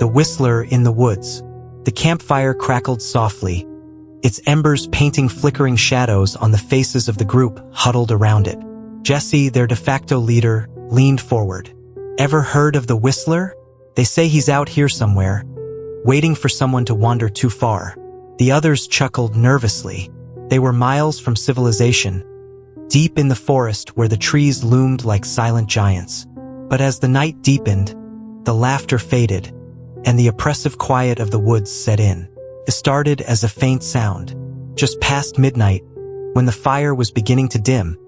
The Whistler in the Woods. The campfire crackled softly, its embers painting flickering shadows on the faces of the group huddled around it. Jesse, their de facto leader, leaned forward. "Ever heard of the Whistler? They say he's out here somewhere, waiting for someone to wander too far." The others chuckled nervously. They were miles from civilization, deep in the forest where the trees loomed like silent giants. But as the night deepened, the laughter faded, and the oppressive quiet of the woods set in. It started as a faint sound. Just past midnight, when the fire was beginning to dim,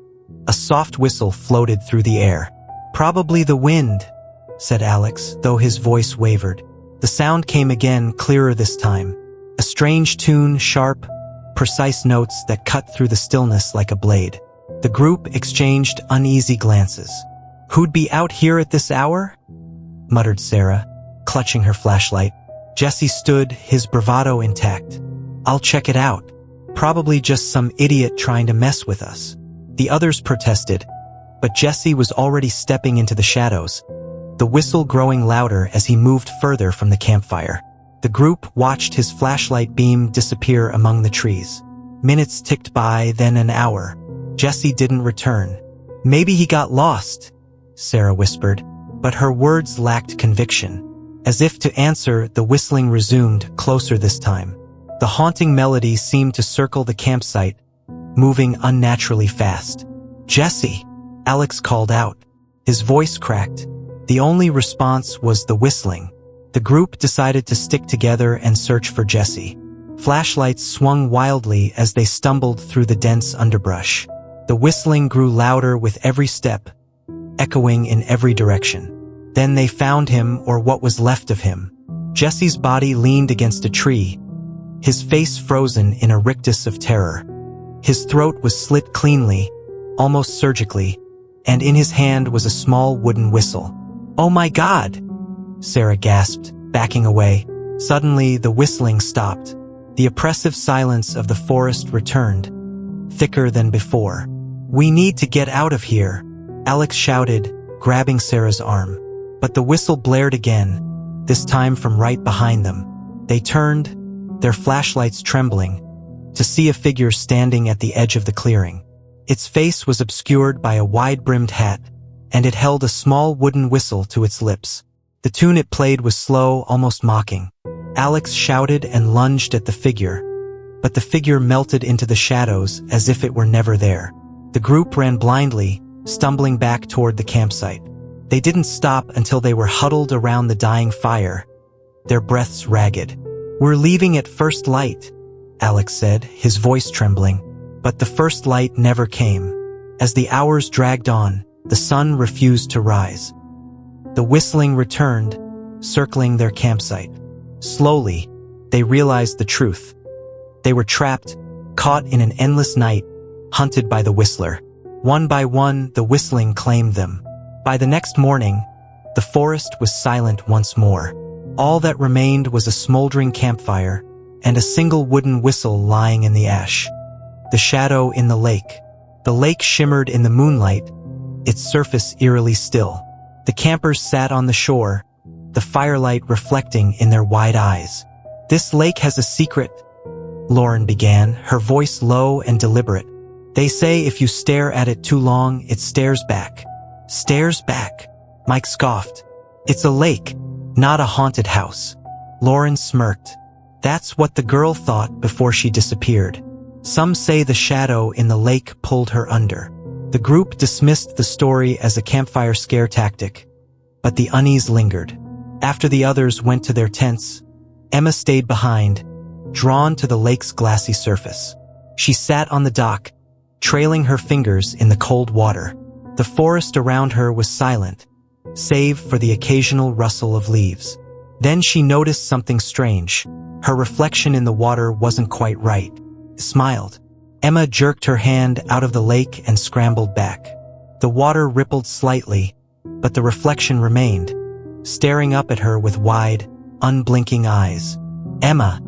a soft whistle floated through the air. "Probably the wind," said Alex, though his voice wavered. The sound came again, clearer this time. A strange tune, sharp, precise notes that cut through the stillness like a blade. The group exchanged uneasy glances. "Who'd be out here at this hour?" muttered Sarah, clutching her flashlight. Jesse stood, his bravado intact. "I'll check it out. Probably just some idiot trying to mess with us." The others protested, but Jesse was already stepping into the shadows, the whistle growing louder as he moved further from the campfire. The group watched his flashlight beam disappear among the trees. Minutes ticked by, then an hour. Jesse didn't return. "Maybe he got lost," Sarah whispered, but her words lacked conviction. As if to answer, the whistling resumed, closer this time. The haunting melody seemed to circle the campsite, moving unnaturally fast. "Jesse!" Alex called out. His voice cracked. The only response was the whistling. The group decided to stick together and search for Jesse. Flashlights swung wildly as they stumbled through the dense underbrush. The whistling grew louder with every step, echoing in every direction. Then they found him, or what was left of him. Jesse's body leaned against a tree, his face frozen in a rictus of terror. His throat was slit cleanly, almost surgically, and in his hand was a small wooden whistle. "Oh my God!" Sarah gasped, backing away. Suddenly, the whistling stopped. The oppressive silence of the forest returned, thicker than before. "We need to get out of here," Alex shouted, grabbing Sarah's arm. But the whistle blared again, this time from right behind them. They turned, their flashlights trembling, to see a figure standing at the edge of the clearing. Its face was obscured by a wide-brimmed hat, and it held a small wooden whistle to its lips. The tune it played was slow, almost mocking. Alex shouted and lunged at the figure, but the figure melted into the shadows as if it were never there. The group ran blindly, stumbling back toward the campsite. They didn't stop until they were huddled around the dying fire, their breaths ragged. "We're leaving at first light," Alex said, his voice trembling. But the first light never came. As the hours dragged on, the sun refused to rise. The whistling returned, circling their campsite. Slowly, they realized the truth. They were trapped, caught in an endless night, hunted by the Whistler. One by one, the whistling claimed them. By the next morning, the forest was silent once more. All that remained was a smoldering campfire and a single wooden whistle lying in the ash. The shadow in the lake. The lake shimmered in the moonlight, its surface eerily still. The campers sat on the shore, the firelight reflecting in their wide eyes. "This lake has a secret," Lauren began, her voice low and deliberate. "They say if you stare at it too long, it stares back." "Stares back?" Mike scoffed. "It's a lake, not a haunted house." Lauren smirked. "That's what the girl thought before she disappeared. Some say the shadow in the lake pulled her under." The group dismissed the story as a campfire scare tactic, but the unease lingered. After the others went to their tents, Emma stayed behind, drawn to the lake's glassy surface. She sat on the dock, trailing her fingers in the cold water. The forest around her was silent, save for the occasional rustle of leaves. Then she noticed something strange. Her reflection in the water wasn't quite right. It smiled. Emma jerked her hand out of the lake and scrambled back. The water rippled slightly, but the reflection remained, staring up at her with wide, unblinking eyes. "Emma,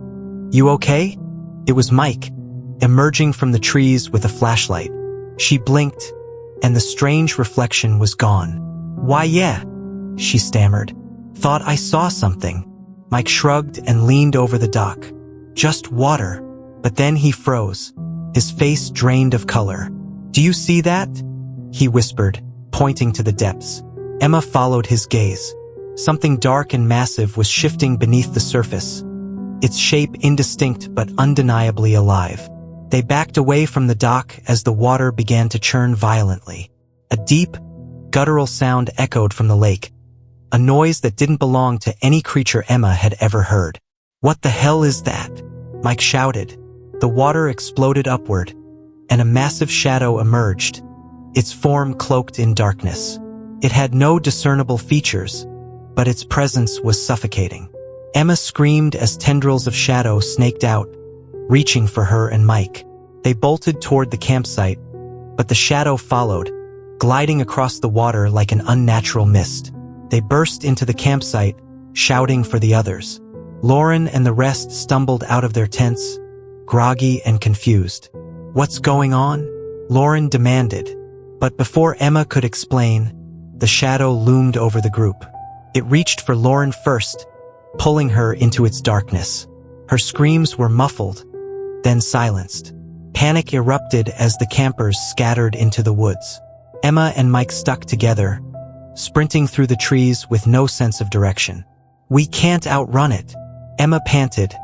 you okay?" It was Mike, emerging from the trees with a flashlight. She blinked, and the strange reflection was gone. "Why yeah," she stammered. "Thought I saw something." Mike shrugged and leaned over the dock. Just water. But then he froze, his face drained of color. Do you see that? He whispered, pointing to the depths. Emma followed his gaze. Something dark and massive was shifting beneath the surface, its shape indistinct but undeniably alive. They backed away from the dock as the water began to churn violently. A deep, guttural sound echoed from the lake, a noise that didn't belong to any creature Emma had ever heard. What the hell is that? Mike shouted. The water exploded upward, and a massive shadow emerged, its form cloaked in darkness. It had no discernible features, but its presence was suffocating. Emma screamed as tendrils of shadow snaked out, reaching for her and Mike. They bolted toward the campsite, but the shadow followed, gliding across the water like an unnatural mist. They burst into the campsite, shouting for the others. Lauren and the rest stumbled out of their tents, groggy and confused. What's going on? Lauren demanded. But before Emma could explain, the shadow loomed over the group. It reached for Lauren first, pulling her into its darkness. Her screams were muffled, then silenced. Panic erupted as the campers scattered into the woods. Emma and Mike stuck together, sprinting through the trees with no sense of direction. We can't outrun it, Emma panted,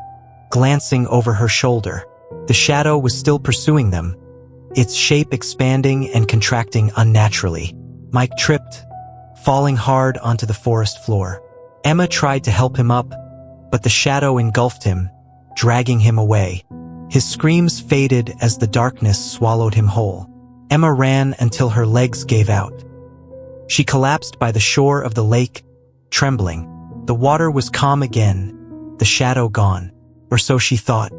glancing over her shoulder. The shadow was still pursuing them, its shape expanding and contracting unnaturally. Mike tripped, falling hard onto the forest floor. Emma tried to help him up, but the shadow engulfed him, dragging him away. His screams faded as the darkness swallowed him whole. Emma ran until her legs gave out. She collapsed by the shore of the lake, trembling. The water was calm again, the shadow gone, or so she thought.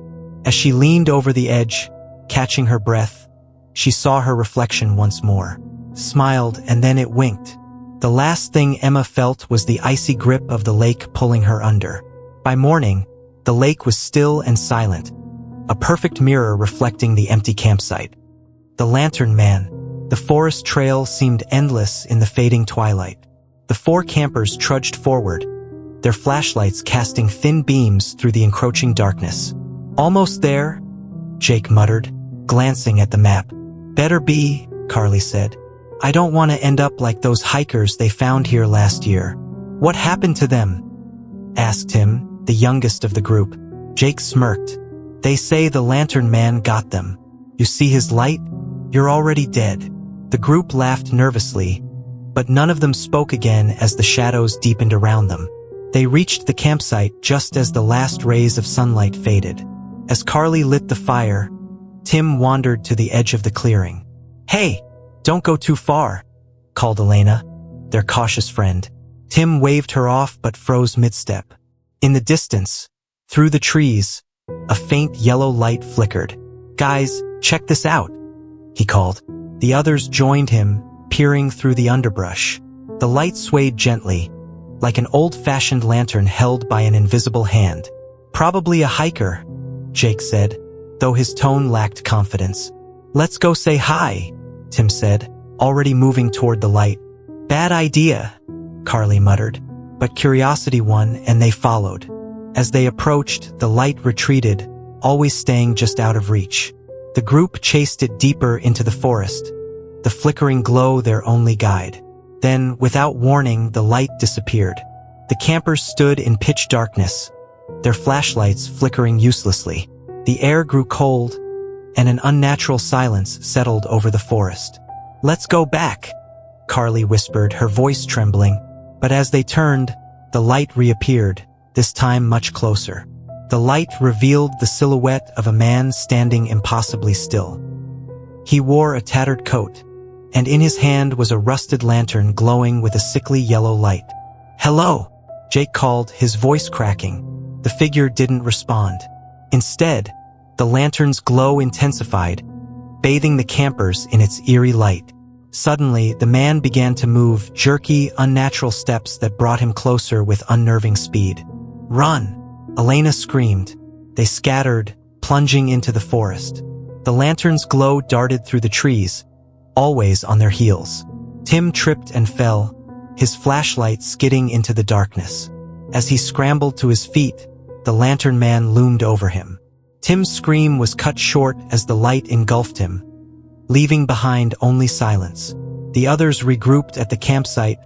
As she leaned over the edge, catching her breath, she saw her reflection once more, smiled, and then it winked. The last thing Emma felt was the icy grip of the lake pulling her under. By morning, the lake was still and silent, a perfect mirror reflecting the empty campsite. The lantern man, the forest trail seemed endless in the fading twilight. The four campers trudged forward, their flashlights casting thin beams through the encroaching darkness. Almost there, Jake muttered, glancing at the map. Better be, Carly said. I don't want to end up like those hikers they found here last year. What happened to them? Asked Tim, the youngest of the group. Jake smirked. They say the lantern man got them. You see his light? You're already dead. The group laughed nervously, but none of them spoke again as the shadows deepened around them. They reached the campsite just as the last rays of sunlight faded. As Carly lit the fire, Tim wandered to the edge of the clearing. Hey, don't go too far, called Elena, their cautious friend. Tim waved her off but froze mid-step. In the distance, through the trees, a faint yellow light flickered. Guys, check this out, he called. The others joined him, peering through the underbrush. The light swayed gently, like an old-fashioned lantern held by an invisible hand. Probably a hiker, Jake said, though his tone lacked confidence. Let's go say hi, Tim said, already moving toward the light. Bad idea, Carly muttered, but curiosity won and they followed. As they approached, the light retreated, always staying just out of reach. The group chased it deeper into the forest, the flickering glow their only guide. Then, without warning, the light disappeared. The campers stood in pitch darkness, their flashlights flickering uselessly. The air grew cold, and an unnatural silence settled over the forest. Let's go back, Carly whispered, her voice trembling. But as they turned, the light reappeared, this time much closer. The light revealed the silhouette of a man standing impossibly still. He wore a tattered coat, and in his hand was a rusted lantern glowing with a sickly yellow light. Hello, Jake called, his voice cracking. The figure didn't respond. Instead, the lantern's glow intensified, bathing the campers in its eerie light. Suddenly, the man began to move, jerky, unnatural steps that brought him closer with unnerving speed. Run! Elena screamed. They scattered, plunging into the forest. The lantern's glow darted through the trees, always on their heels. Tim tripped and fell, his flashlight skidding into the darkness. As he scrambled to his feet, the lantern man loomed over him. Tim's scream was cut short as the light engulfed him, leaving behind only silence. The others regrouped at the campsite,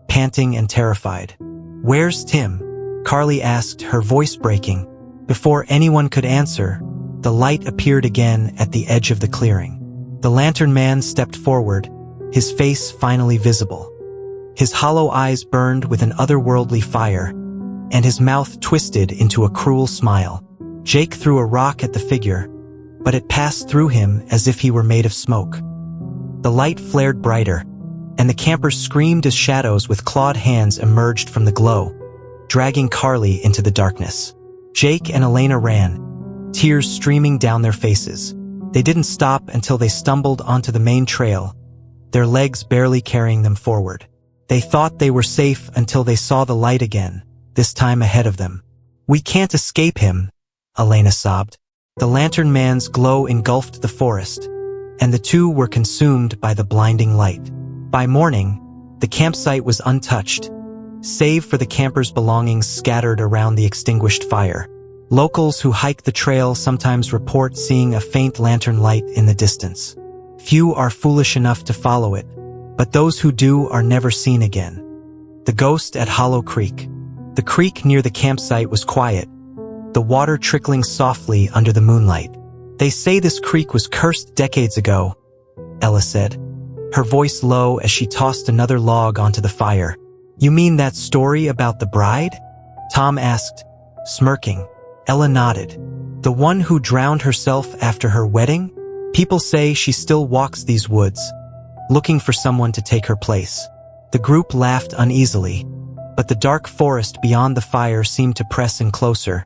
panting and terrified. "Where's Tim?" Carly asked, her voice breaking. Before anyone could answer, the light appeared again at the edge of the clearing. The lantern man stepped forward, his face finally visible. His hollow eyes burned with an otherworldly fire, and his mouth twisted into a cruel smile. Jake threw a rock at the figure, but it passed through him as if he were made of smoke. The light flared brighter, and the campers screamed as shadows with clawed hands emerged from the glow, dragging Carly into the darkness. Jake and Elena ran, tears streaming down their faces. They didn't stop until they stumbled onto the main trail, their legs barely carrying them forward. They thought they were safe until they saw the light again, this time ahead of them. "We can't escape him," Elena sobbed. The lantern man's glow engulfed the forest, and the two were consumed by the blinding light. By morning, the campsite was untouched, save for the campers' belongings scattered around the extinguished fire. Locals who hike the trail sometimes report seeing a faint lantern light in the distance. Few are foolish enough to follow it, but those who do are never seen again. The ghost at Hollow Creek. The creek near the campsite was quiet, the water trickling softly under the moonlight. "They say this creek was cursed decades ago," Ella said, her voice low as she tossed another log onto the fire. "You mean that story about the bride?" Tom asked, smirking. Ella nodded. "The one who drowned herself after her wedding? People say she still walks these woods, looking for someone to take her place." The group laughed uneasily, but the dark forest beyond the fire seemed to press in closer,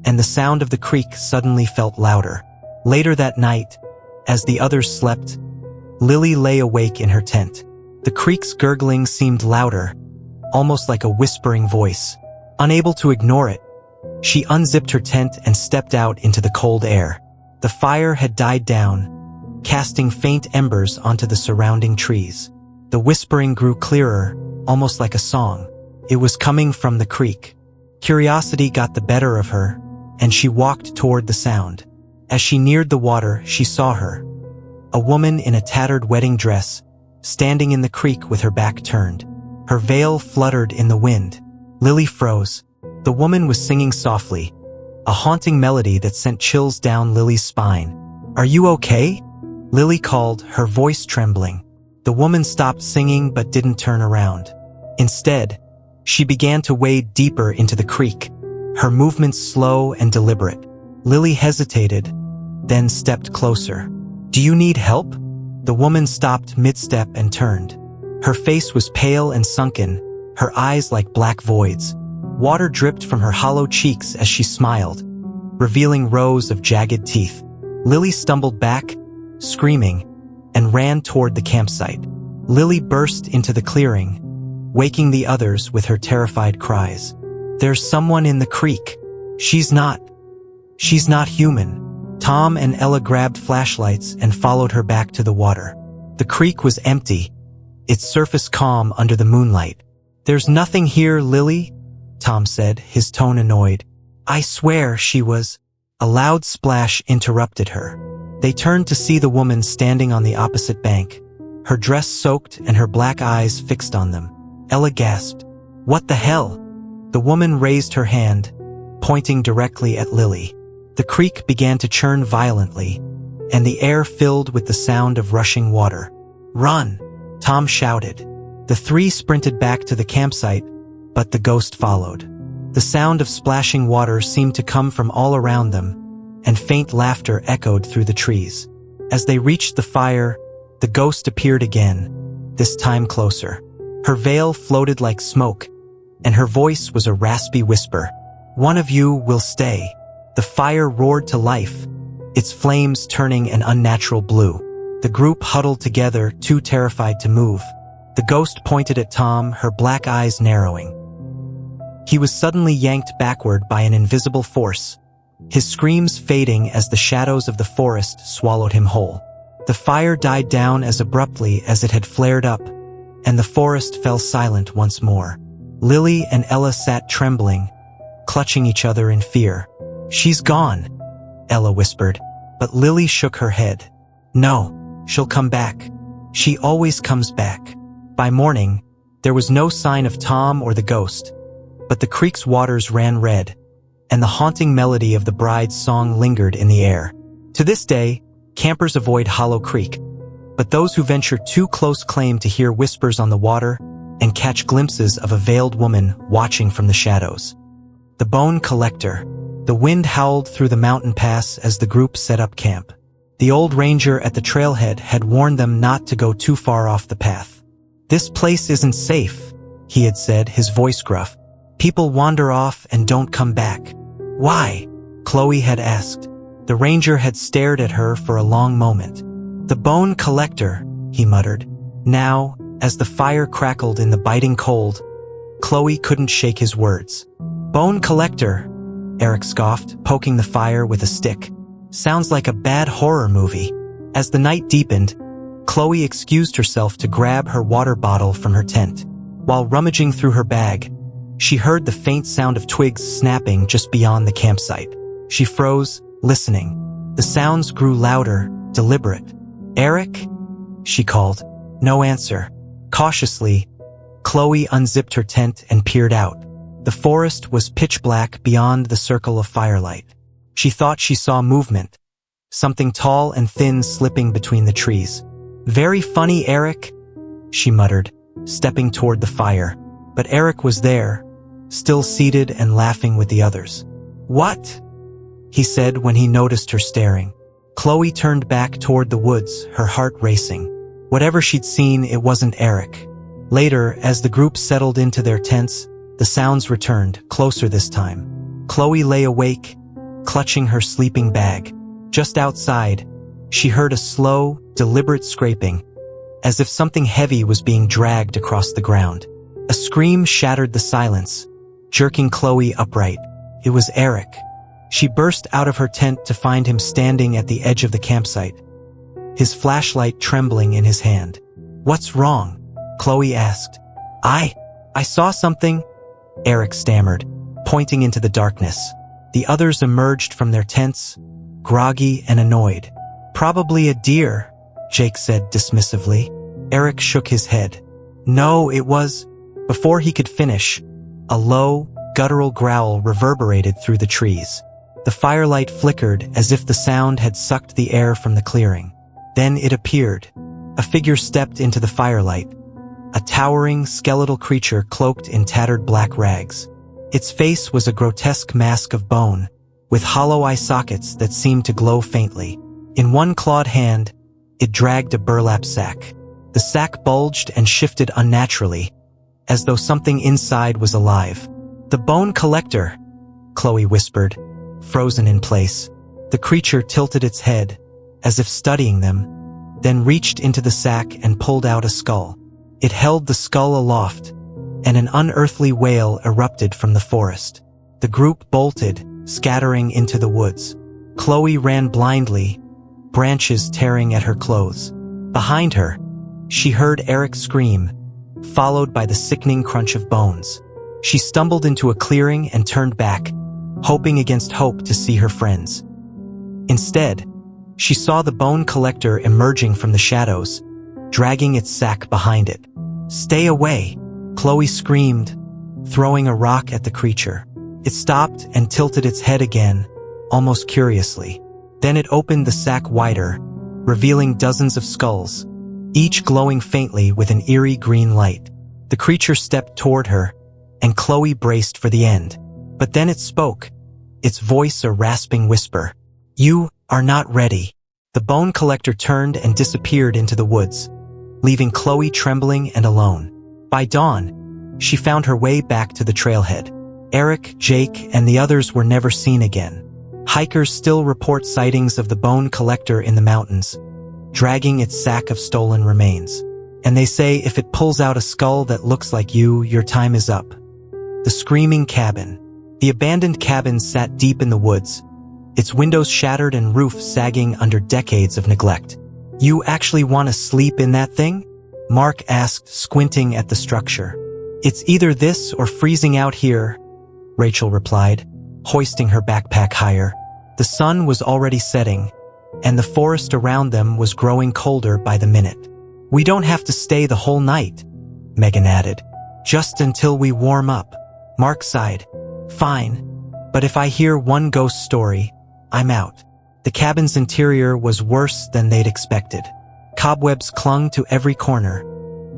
and the sound of the creek suddenly felt louder. Later that night, as the others slept, Lily lay awake in her tent. The creek's gurgling seemed louder, almost like a whispering voice. Unable to ignore it, she unzipped her tent and stepped out into the cold air. The fire had died down, casting faint embers onto the surrounding trees. The whispering grew clearer, almost like a song. It was coming from the creek. Curiosity got the better of her, and she walked toward the sound. As she neared the water, she saw her, a woman in a tattered wedding dress, standing in the creek with her back turned. Her veil fluttered in the wind. Lily froze. The woman was singing softly, a haunting melody that sent chills down Lily's spine. "Are you okay?" Lily called, her voice trembling. The woman stopped singing but didn't turn around. Instead, she began to wade deeper into the creek, her movements slow and deliberate. Lily hesitated, then stepped closer. "Do you need help?" The woman stopped mid-step and turned. Her face was pale and sunken, her eyes like black voids. Water dripped from her hollow cheeks as she smiled, revealing rows of jagged teeth. Lily stumbled back, screaming, and ran toward the campsite. Lily burst into the clearing, waking the others with her terrified cries. "There's someone in the creek. She's not human." Tom and Ella grabbed flashlights and followed her back to the water. The creek was empty, its surface calm under the moonlight. "There's nothing here, Lily," Tom said, his tone annoyed. "I swear she was—" A loud splash interrupted her. They turned to see the woman standing on the opposite bank, her dress soaked and her black eyes fixed on them. Ella gasped, "What the hell?" The woman raised her hand, pointing directly at Lily. The creek began to churn violently, and the air filled with the sound of rushing water. "Run!" Tom shouted. The three sprinted back to the campsite, but the ghost followed. The sound of splashing water seemed to come from all around them, and faint laughter echoed through the trees. As they reached the fire, the ghost appeared again, this time closer. Her veil floated like smoke, and her voice was a raspy whisper. "One of you will stay." The fire roared to life, its flames turning an unnatural blue. The group huddled together, too terrified to move. The ghost pointed at Tom, her black eyes narrowing. He was suddenly yanked backward by an invisible force, his screams fading as the shadows of the forest swallowed him whole. The fire died down as abruptly as it had flared up, and the forest fell silent once more. Lily and Ella sat trembling, clutching each other in fear. "She's gone," Ella whispered, but Lily shook her head. "No, she'll come back. She always comes back." By morning, there was no sign of Tom or the ghost, but the creek's waters ran red, and the haunting melody of the bride's song lingered in the air. To this day, campers avoid Hollow Creek, but those who venture too close claim to hear whispers on the water and catch glimpses of a veiled woman watching from the shadows. The Bone Collector. The wind howled through the mountain pass as the group set up camp. The old ranger at the trailhead had warned them not to go too far off the path. "This place isn't safe," he had said, his voice gruff. "People wander off and don't come back." "Why?" Chloe had asked. The ranger had stared at her for a long moment. "The Bone Collector," he muttered. Now, as the fire crackled in the biting cold, Chloe couldn't shake his words. "Bone Collector," Eric scoffed, poking the fire with a stick. "Sounds like a bad horror movie." As the night deepened, Chloe excused herself to grab her water bottle from her tent. While rummaging through her bag, she heard the faint sound of twigs snapping just beyond the campsite. She froze, listening. The sounds grew louder, deliberate. "Eric?" she called. No answer. Cautiously, Chloe unzipped her tent and peered out. The forest was pitch black beyond the circle of firelight. She thought she saw movement, something tall and thin slipping between the trees. "Very funny, Eric," she muttered, stepping toward the fire. But Eric was there, still seated and laughing with the others. "What?" he said when he noticed her staring. Chloe turned back toward the woods, her heart racing. Whatever she'd seen, it wasn't Eric. Later, as the group settled into their tents, the sounds returned, closer this time. Chloe lay awake, clutching her sleeping bag. Just outside, she heard a slow, deliberate scraping, as if something heavy was being dragged across the ground. A scream shattered the silence, jerking Chloe upright. It was Eric. She burst out of her tent to find him standing at the edge of the campsite, his flashlight trembling in his hand. "What's wrong?" Chloe asked. I saw something," Eric stammered, pointing into the darkness. The others emerged from their tents, groggy and annoyed. "Probably a deer," Jake said dismissively. Eric shook his head. "No, it was..." Before he could finish, a low, guttural growl reverberated through the trees. The firelight flickered as if the sound had sucked the air from the clearing. Then it appeared. A figure stepped into the firelight, a towering, skeletal creature cloaked in tattered black rags. Its face was a grotesque mask of bone, with hollow eye sockets that seemed to glow faintly. In one clawed hand, it dragged a burlap sack. The sack bulged and shifted unnaturally, as though something inside was alive. "The Bone Collector," Chloe whispered, frozen in place. The creature tilted its head, as if studying them, then reached into the sack and pulled out a skull. It held the skull aloft, and an unearthly wail erupted from the forest. The group bolted, scattering into the woods. Chloe ran blindly, branches tearing at her clothes. Behind her, she heard Eric scream, followed by the sickening crunch of bones. She stumbled into a clearing and turned back, hoping against hope to see her friends. Instead, she saw the Bone Collector emerging from the shadows, dragging its sack behind it. "Stay away," Chloe screamed, throwing a rock at the creature. It stopped and tilted its head again, almost curiously. Then it opened the sack wider, revealing dozens of skulls, each glowing faintly with an eerie green light. The creature stepped toward her, and Chloe braced for the end. But then it spoke, its voice a rasping whisper. "You are not ready." The Bone Collector turned and disappeared into the woods, leaving Chloe trembling and alone. By dawn, she found her way back to the trailhead. Eric, Jake, and the others were never seen again. Hikers still report sightings of the Bone Collector in the mountains, dragging its sack of stolen remains. And they say if it pulls out a skull that looks like you, your time is up. The Screaming Cabin. The abandoned cabin sat deep in the woods, its windows shattered and roof sagging under decades of neglect. "You actually want to sleep in that thing?" Mark asked, squinting at the structure. It's either this or freezing out here, Rachel replied, hoisting her backpack higher. The sun was already setting, and the forest around them was growing colder by the minute. We don't have to stay the whole night, Megan added. Just until we warm up. Mark sighed. Fine, but if I hear one ghost story, I'm out. The cabin's interior was worse than they'd expected. Cobwebs clung to every corner,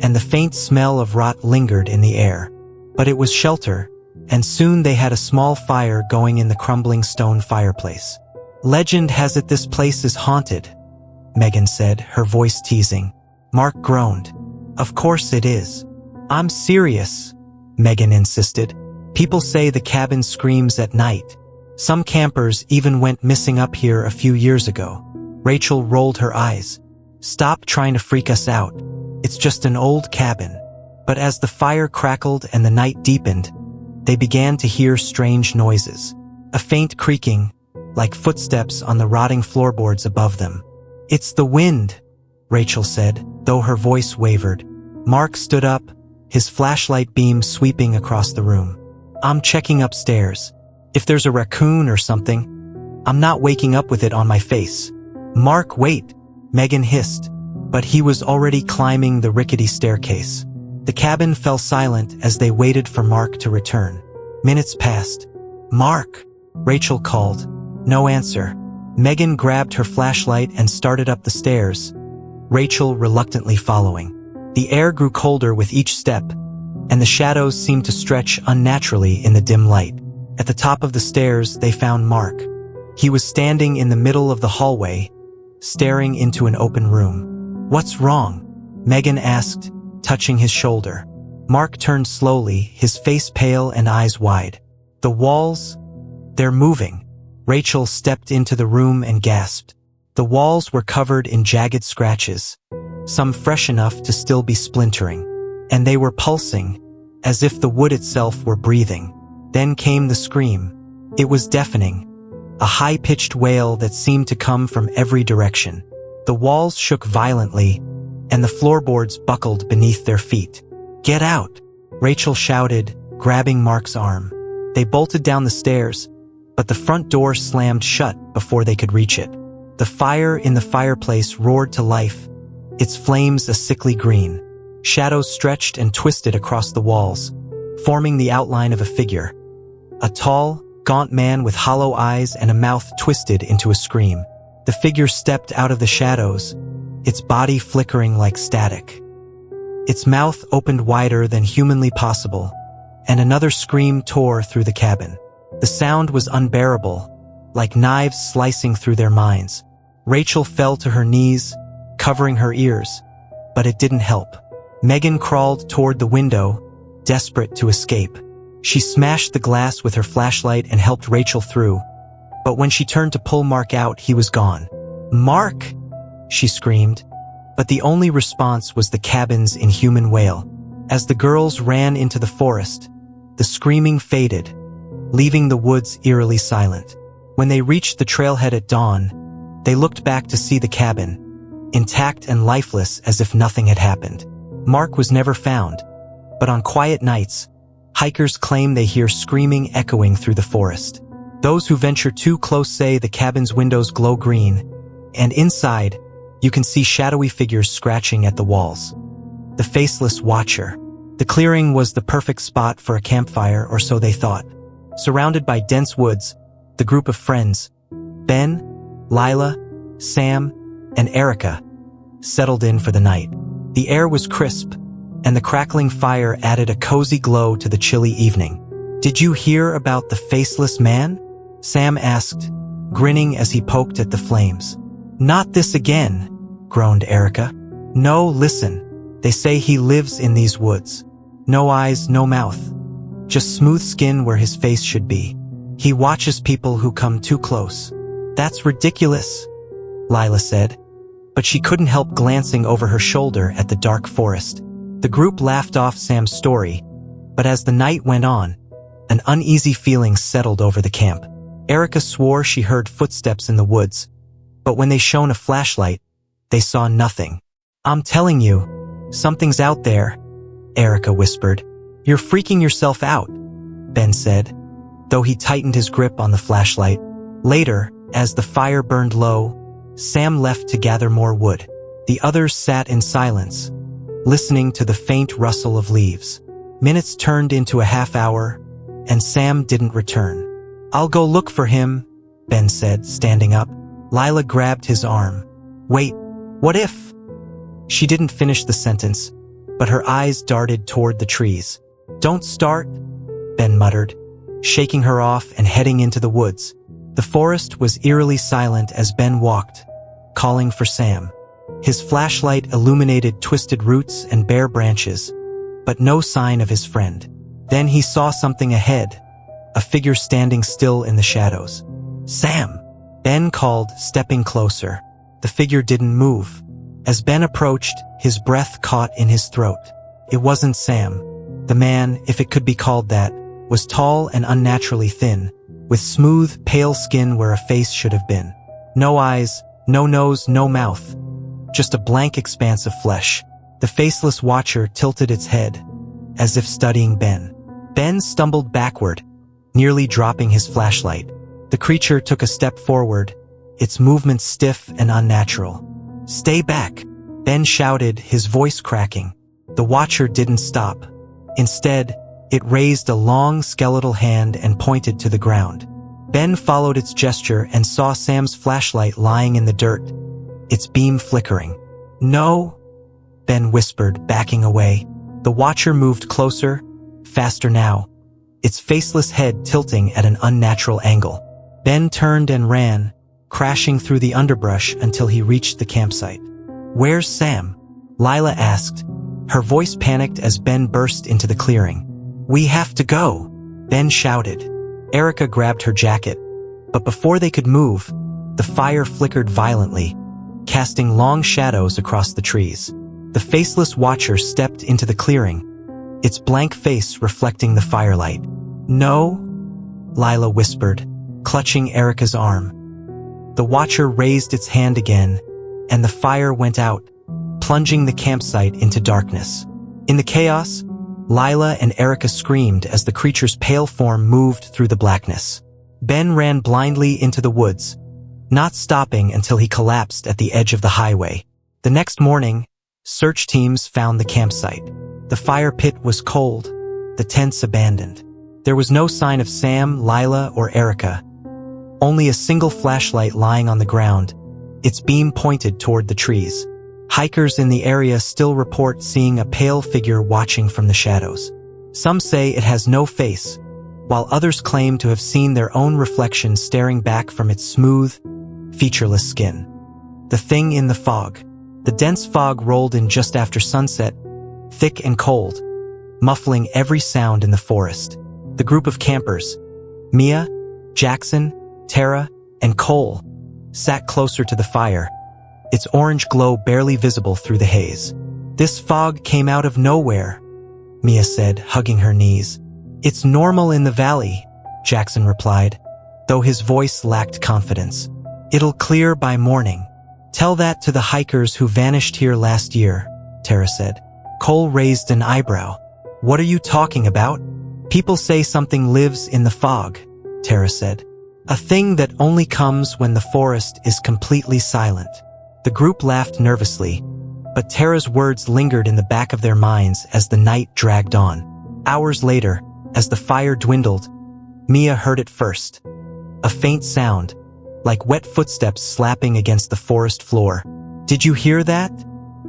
and the faint smell of rot lingered in the air. But it was shelter, and soon they had a small fire going in the crumbling stone fireplace. Legend has it this place is haunted, Megan said, her voice teasing. Mark groaned. Of course it is. I'm serious, Megan insisted. People say the cabin screams at night. Some campers even went missing up here a few years ago. Rachel rolled her eyes. Stop trying to freak us out. It's just an old cabin. But as the fire crackled and the night deepened, they began to hear strange noises. A faint creaking, like footsteps on the rotting floorboards above them. It's the wind, Rachel said, though her voice wavered. Mark stood up, his flashlight beam sweeping across the room. I'm checking upstairs. If there's a raccoon or something, I'm not waking up with it on my face. Mark, wait, Megan hissed, but he was already climbing the rickety staircase. The cabin fell silent as they waited for Mark to return. Minutes passed. Mark, Rachel called. No answer. Megan grabbed her flashlight and started up the stairs, Rachel reluctantly following. The air grew colder with each step, and the shadows seemed to stretch unnaturally in the dim light. At the top of the stairs, they found Mark. He was standing in the middle of the hallway, staring into an open room. What's wrong? Megan asked, touching his shoulder. Mark turned slowly, his face pale and eyes wide. The walls, they're moving. Rachel stepped into the room and gasped. The walls were covered in jagged scratches, some fresh enough to still be splintering, and they were pulsing, as if the wood itself were breathing. Then came the scream. It was deafening, a high-pitched wail that seemed to come from every direction. The walls shook violently, and the floorboards buckled beneath their feet. Get out, Rachel shouted, grabbing Mark's arm. They bolted down the stairs, but the front door slammed shut before they could reach it. The fire in the fireplace roared to life, its flames a sickly green. Shadows stretched and twisted across the walls, forming the outline of a figure. A tall, gaunt man with hollow eyes and a mouth twisted into a scream. The figure stepped out of the shadows, its body flickering like static. Its mouth opened wider than humanly possible, and another scream tore through the cabin. The sound was unbearable, like knives slicing through their minds. Rachel fell to her knees, covering her ears, but it didn't help. Megan crawled toward the window, desperate to escape. She smashed the glass with her flashlight and helped Rachel through, but when she turned to pull Mark out, he was gone. Mark! She screamed, but the only response was the cabin's inhuman wail. As the girls ran into the forest, the screaming faded, leaving the woods eerily silent. When they reached the trailhead at dawn, they looked back to see the cabin, intact and lifeless as if nothing had happened. Mark was never found, but on quiet nights, hikers claim they hear screaming echoing through the forest. Those who venture too close say the cabin's windows glow green, and inside, you can see shadowy figures scratching at the walls. The faceless watcher. The clearing was the perfect spot for a campfire, or so they thought. Surrounded by dense woods, the group of friends, Ben, Lila, Sam, and Erica, settled in for the night. The air was crisp, and the crackling fire added a cozy glow to the chilly evening. Did you hear about the faceless man? Sam asked, grinning as he poked at the flames. Not this again, groaned Erica. No, listen. They say he lives in these woods. No eyes, no mouth. Just smooth skin where his face should be. He watches people who come too close. That's ridiculous, Lila said, but she couldn't help glancing over her shoulder at the dark forest. The group laughed off Sam's story, but as the night went on, an uneasy feeling settled over the camp. Erica swore she heard footsteps in the woods, but when they shone a flashlight, they saw nothing. I'm telling you, something's out there, Erica whispered. "You're freaking yourself out," Ben said, though he tightened his grip on the flashlight. Later, as the fire burned low, Sam left to gather more wood. The others sat in silence, listening to the faint rustle of leaves. Minutes turned into a half hour, and Sam didn't return. "I'll go look for him," Ben said, standing up. Lila grabbed his arm. "Wait, what if?" She didn't finish the sentence, but her eyes darted toward the trees. "Don't start," Ben muttered, shaking her off and heading into the woods. The forest was eerily silent as Ben walked, calling for Sam. His flashlight illuminated twisted roots and bare branches, but no sign of his friend. Then he saw something ahead, a figure standing still in the shadows. "Sam!" Ben called, stepping closer. The figure didn't move. As Ben approached, his breath caught in his throat. It wasn't Sam. The man, if it could be called that, was tall and unnaturally thin, with smooth, pale skin where a face should have been. No eyes, no nose, no mouth. Just a blank expanse of flesh. The faceless watcher tilted its head, as if studying Ben. Ben stumbled backward, nearly dropping his flashlight. The creature took a step forward, its movements stiff and unnatural. "Stay back," Ben shouted, his voice cracking. The watcher didn't stop. Instead, it raised a long skeletal hand and pointed to the ground. Ben followed its gesture and saw Sam's flashlight lying in the dirt, its beam flickering. "No," Ben whispered, backing away. The watcher moved closer, faster now, its faceless head tilting at an unnatural angle. Ben turned and ran, crashing through the underbrush until he reached the campsite. "Where's Sam?" Lila asked, her voice panicked as Ben burst into the clearing. "We have to go," Ben shouted. Erica grabbed her jacket, but before they could move, the fire flickered violently, casting long shadows across the trees. The faceless watcher stepped into the clearing, its blank face reflecting the firelight. "No," Lila whispered, clutching Erica's arm. The watcher raised its hand again, and the fire went out, plunging the campsite into darkness. In the chaos, Lila and Erica screamed as the creature's pale form moved through the blackness. Ben ran blindly into the woods, not stopping until he collapsed at the edge of the highway. The next morning, search teams found the campsite. The fire pit was cold, the tents abandoned. There was no sign of Sam, Lila, or Erica. Only a single flashlight lying on the ground, its beam pointed toward the trees. Hikers in the area still report seeing a pale figure watching from the shadows. Some say it has no face, while others claim to have seen their own reflection staring back from its smooth, featureless skin. The thing in the fog. The dense fog rolled in just after sunset, thick and cold, muffling every sound in the forest. The group of campers, Mia, Jackson, Tara, and Cole, sat closer to the fire, its orange glow barely visible through the haze. "This fog came out of nowhere," Mia said, hugging her knees. "It's normal in the valley," Jackson replied, though his voice lacked confidence. "It'll clear by morning. Tell that to the hikers who vanished here last year," Tara said. Cole raised an eyebrow. "What are you talking about?" "People say something lives in the fog," Tara said. "A thing that only comes when the forest is completely silent." The group laughed nervously, but Tara's words lingered in the back of their minds as the night dragged on. Hours later, as the fire dwindled, Mia heard it first. A faint sound, like wet footsteps slapping against the forest floor. "Did you hear that?"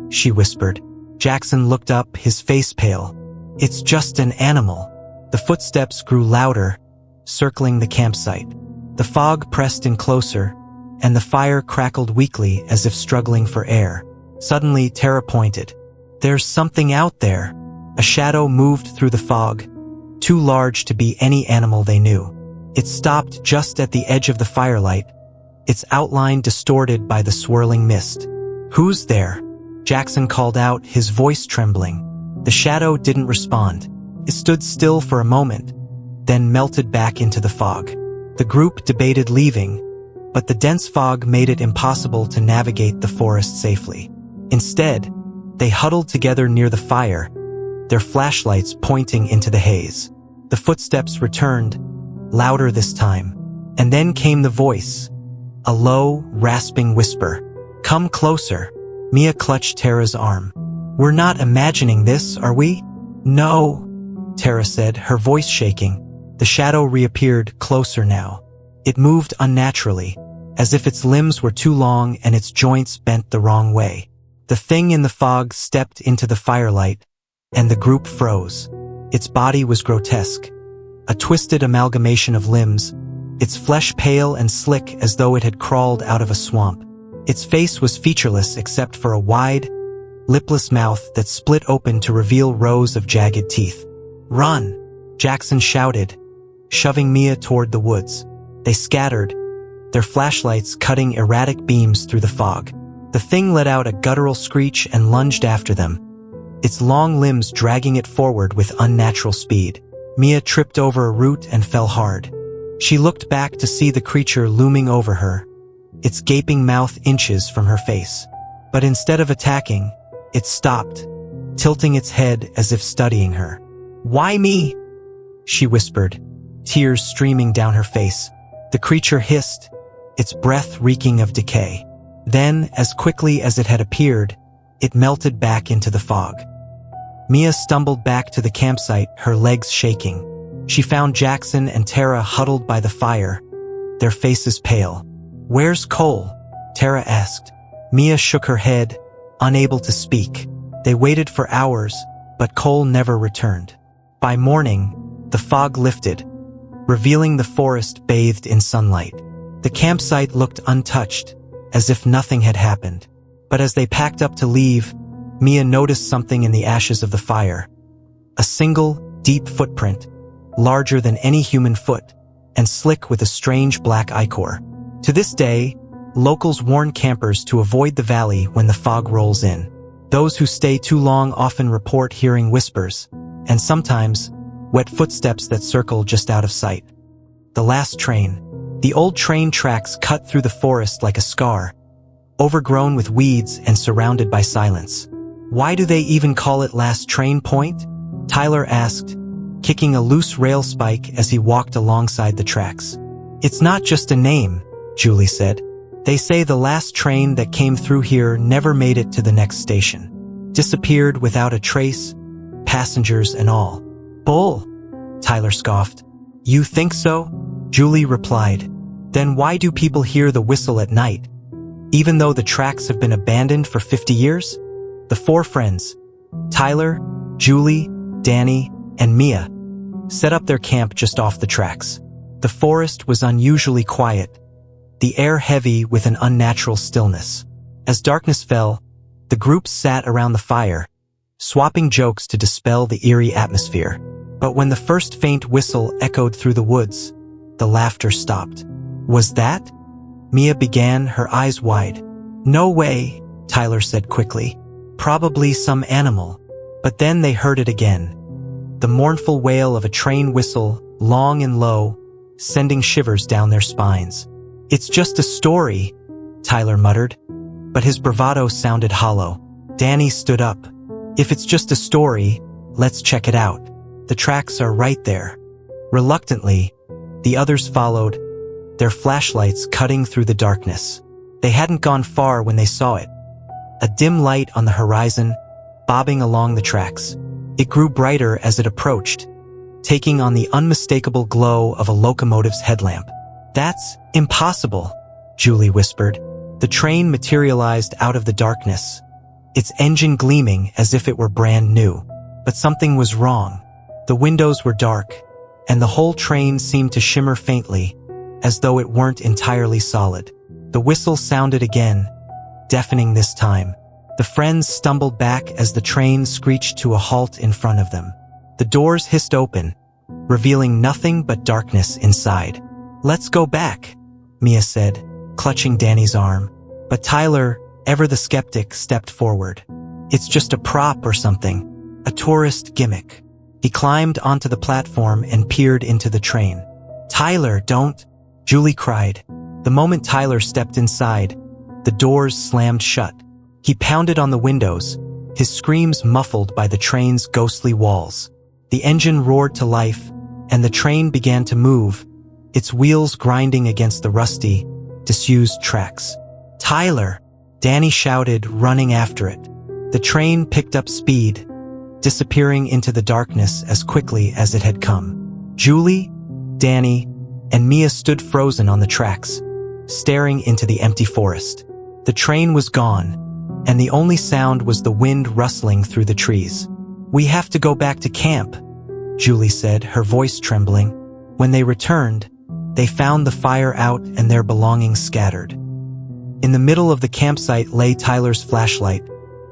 she whispered. Jackson looked up, his face pale. "It's just an animal." The footsteps grew louder, circling the campsite. The fog pressed in closer, and the fire crackled weakly as if struggling for air. Suddenly, Tara pointed. "There's something out there." A shadow moved through the fog, too large to be any animal they knew. It stopped just at the edge of the firelight, its outline distorted by the swirling mist. "Who's there?" Jackson called out, his voice trembling. The shadow didn't respond. It stood still for a moment, then melted back into the fog. The group debated leaving, but the dense fog made it impossible to navigate the forest safely. Instead, they huddled together near the fire, their flashlights pointing into the haze. The footsteps returned, louder this time. And then came the voice. A low, rasping whisper. "Come closer." Mia clutched Tara's arm. "We're not imagining this, are we?" "No," Tara said, her voice shaking. The shadow reappeared closer now. It moved unnaturally, as if its limbs were too long and its joints bent the wrong way. The thing in the fog stepped into the firelight, and the group froze. Its body was grotesque, a twisted amalgamation of limbs, its flesh pale and slick as though it had crawled out of a swamp. Its face was featureless except for a wide, lipless mouth that split open to reveal rows of jagged teeth. "Run!" Jackson shouted, shoving Mia toward the woods. They scattered, their flashlights cutting erratic beams through the fog. The thing let out a guttural screech and lunged after them, its long limbs dragging it forward with unnatural speed. Mia tripped over a root and fell hard. She looked back to see the creature looming over her, its gaping mouth inches from her face. But instead of attacking, it stopped, tilting its head as if studying her. "Why me?" she whispered, tears streaming down her face. The creature hissed, its breath reeking of decay. Then, as quickly as it had appeared, it melted back into the fog. Mia stumbled back to the campsite, her legs shaking. She found Jackson and Tara huddled by the fire, their faces pale. "Where's Cole?" Tara asked. Mia shook her head, unable to speak. They waited for hours, but Cole never returned. By morning, the fog lifted, revealing the forest bathed in sunlight. The campsite looked untouched, as if nothing had happened. But as they packed up to leave, Mia noticed something in the ashes of the fire. A single, deep footprint, larger than any human foot, and slick with a strange black ichor. To this day, locals warn campers to avoid the valley when the fog rolls in. Those who stay too long often report hearing whispers, and sometimes, wet footsteps that circle just out of sight. The last train. The old train tracks cut through the forest like a scar, overgrown with weeds and surrounded by silence. "Why do they even call it Last Train Point?" Tyler asked, kicking a loose rail spike as he walked alongside the tracks. "It's not just a name," Julie said. "They say the last train that came through here never made it to the next station. Disappeared without a trace, passengers and all." "Bull," Tyler scoffed. "You think so?" Julie replied. "Then why do people hear the whistle at night, even though the tracks have been abandoned for 50 years? The four friends, Tyler, Julie, Danny, and Mia, set up their camp just off the tracks. The forest was unusually quiet, the air heavy with an unnatural stillness. As darkness fell, the group sat around the fire, swapping jokes to dispel the eerie atmosphere. But when the first faint whistle echoed through the woods, the laughter stopped. "Was that?" Mia began, her eyes wide. "No way," Tyler said quickly. "Probably some animal." But then they heard it again. The mournful wail of a train whistle, long and low, sending shivers down their spines. "It's just a story," Tyler muttered, but his bravado sounded hollow. Danny stood up. "If it's just a story, let's check it out. The tracks are right there." Reluctantly, the others followed, their flashlights cutting through the darkness. They hadn't gone far when they saw it. A dim light on the horizon, bobbing along the tracks. It grew brighter as it approached, taking on the unmistakable glow of a locomotive's headlamp. "That's impossible," Julie whispered. The train materialized out of the darkness, its engine gleaming as if it were brand new. But something was wrong. The windows were dark, and the whole train seemed to shimmer faintly, as though it weren't entirely solid. The whistle sounded again, deafening this time. The friends stumbled back as the train screeched to a halt in front of them. The doors hissed open, revealing nothing but darkness inside. "Let's go back," Mia said, clutching Danny's arm. But Tyler, ever the skeptic, stepped forward. "It's just a prop or something, a tourist gimmick." He climbed onto the platform and peered into the train. "Tyler, don't!" Julie cried. The moment Tyler stepped inside, the doors slammed shut. He pounded on the windows, his screams muffled by the train's ghostly walls. The engine roared to life, and the train began to move, its wheels grinding against the rusty, disused tracks. "Tyler!" Danny shouted, running after it. The train picked up speed, disappearing into the darkness as quickly as it had come. Julie, Danny, and Mia stood frozen on the tracks, staring into the empty forest. The train was gone, and the only sound was the wind rustling through the trees. "We have to go back to camp," Julie said, her voice trembling. When they returned, they found the fire out and their belongings scattered. In the middle of the campsite lay Tyler's flashlight,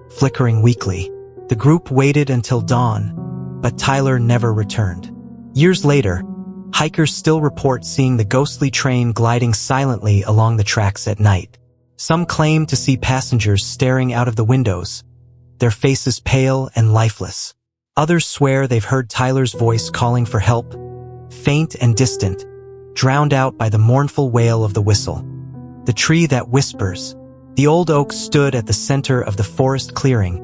flickering weakly. The group waited until dawn, but Tyler never returned. Years later, hikers still report seeing the ghostly train gliding silently along the tracks at night. Some claim to see passengers staring out of the windows, their faces pale and lifeless. Others swear they've heard Tyler's voice calling for help, faint and distant, drowned out by the mournful wail of the whistle. The tree that whispers. The old oak stood at the center of the forest clearing,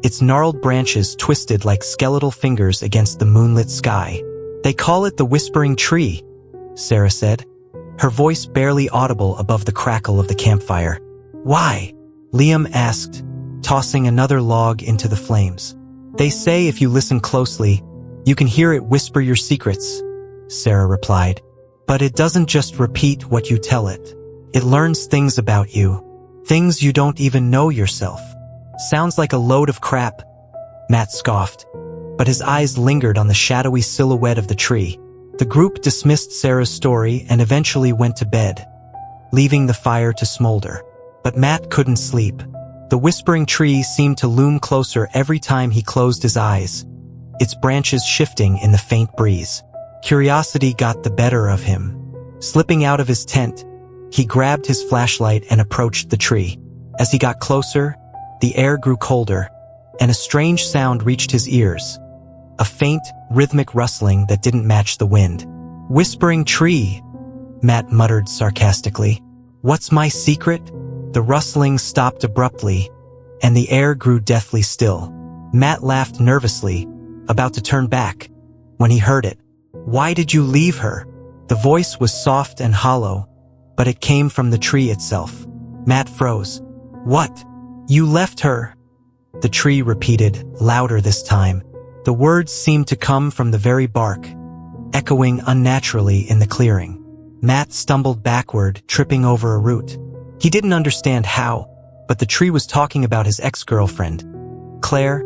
its gnarled branches twisted like skeletal fingers against the moonlit sky. "They call it the whispering tree," Sarah said, her voice barely audible above the crackle of the campfire. "Why?" Liam asked, tossing another log into the flames. "They say if you listen closely, you can hear it whisper your secrets," Sarah replied. "But it doesn't just repeat what you tell it. It learns things about you, things you don't even know yourself." "Sounds like a load of crap," Matt scoffed, but his eyes lingered on the shadowy silhouette of the tree. The group dismissed Sarah's story and eventually went to bed, leaving the fire to smolder. But Matt couldn't sleep. The whispering tree seemed to loom closer every time he closed his eyes, its branches shifting in the faint breeze. Curiosity got the better of him. Slipping out of his tent, he grabbed his flashlight and approached the tree. As he got closer, the air grew colder, and a strange sound reached his ears. A faint, rhythmic rustling that didn't match the wind. "Whispering tree," Matt muttered sarcastically. "What's my secret?" The rustling stopped abruptly, and the air grew deathly still. Matt laughed nervously, about to turn back, when he heard it. "Why did you leave her?" The voice was soft and hollow, but it came from the tree itself. Matt froze. "What? You left her?" The tree repeated, louder this time. The words seemed to come from the very bark, echoing unnaturally in the clearing. Matt stumbled backward, tripping over a root. He didn't understand how, but the tree was talking about his ex-girlfriend, Claire,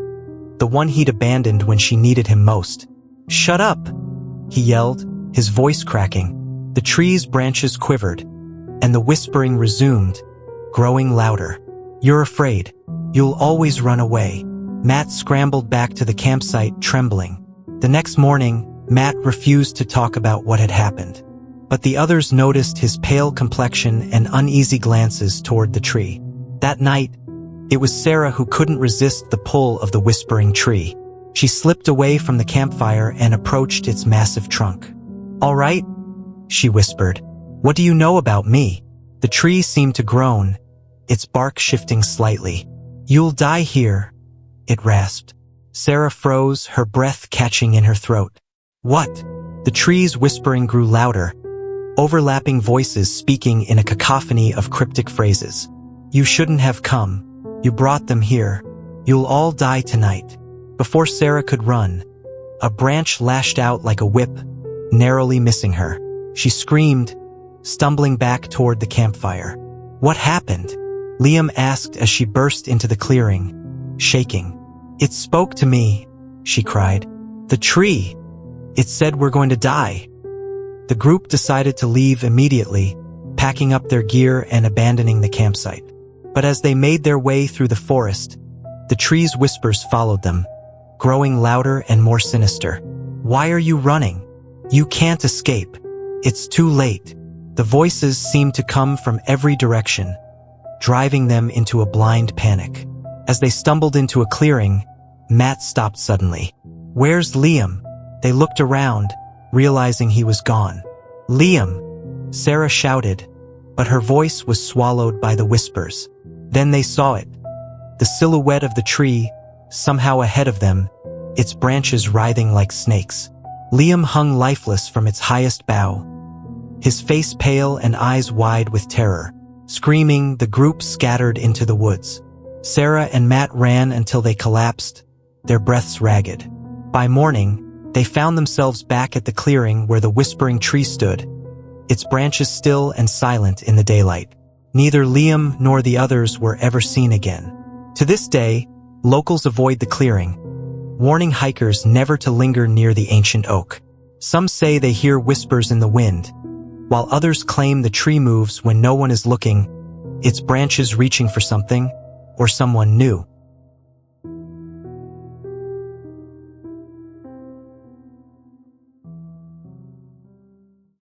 the one he'd abandoned when she needed him most. "Shut up!" he yelled, his voice cracking. The tree's branches quivered, and the whispering resumed, growing louder. "You're afraid. You'll always run away." Matt scrambled back to the campsite, trembling. The next morning, Matt refused to talk about what had happened. But the others noticed his pale complexion and uneasy glances toward the tree. That night, it was Sarah who couldn't resist the pull of the whispering tree. She slipped away from the campfire and approached its massive trunk. "All right?" she whispered. "What do you know about me?" The tree seemed to groan, its bark shifting slightly. "You'll die here," it rasped. Sarah froze, her breath catching in her throat. "What?" The tree's whispering grew louder, overlapping voices speaking in a cacophony of cryptic phrases. "You shouldn't have come. You brought them here. You'll all die tonight." Before Sarah could run, a branch lashed out like a whip, narrowly missing her. She screamed, stumbling back toward the campfire. "What happened?" Liam asked as she burst into the clearing, shaking. "It spoke to me," she cried. "The tree. It said we're going to die." The group decided to leave immediately, packing up their gear and abandoning the campsite. But as they made their way through the forest, the tree's whispers followed them, growing louder and more sinister. "Why are you running? You can't escape. It's too late." The voices seemed to come from every direction, driving them into a blind panic. As they stumbled into a clearing, Matt stopped suddenly. "Where's Liam?" They looked around, realizing he was gone. "Liam!" Sarah shouted, but her voice was swallowed by the whispers. Then they saw it. The silhouette of the tree, somehow ahead of them, its branches writhing like snakes. Liam hung lifeless from its highest bough, his face pale and eyes wide with terror. Screaming, the group scattered into the woods. Sarah and Matt ran until they collapsed, their breaths ragged. By morning, they found themselves back at the clearing where the whispering tree stood, its branches still and silent in the daylight. Neither Liam nor the others were ever seen again. To this day, locals avoid the clearing, warning hikers never to linger near the ancient oak. Some say they hear whispers in the wind, while others claim the tree moves when no one is looking, its branches reaching for something or someone new.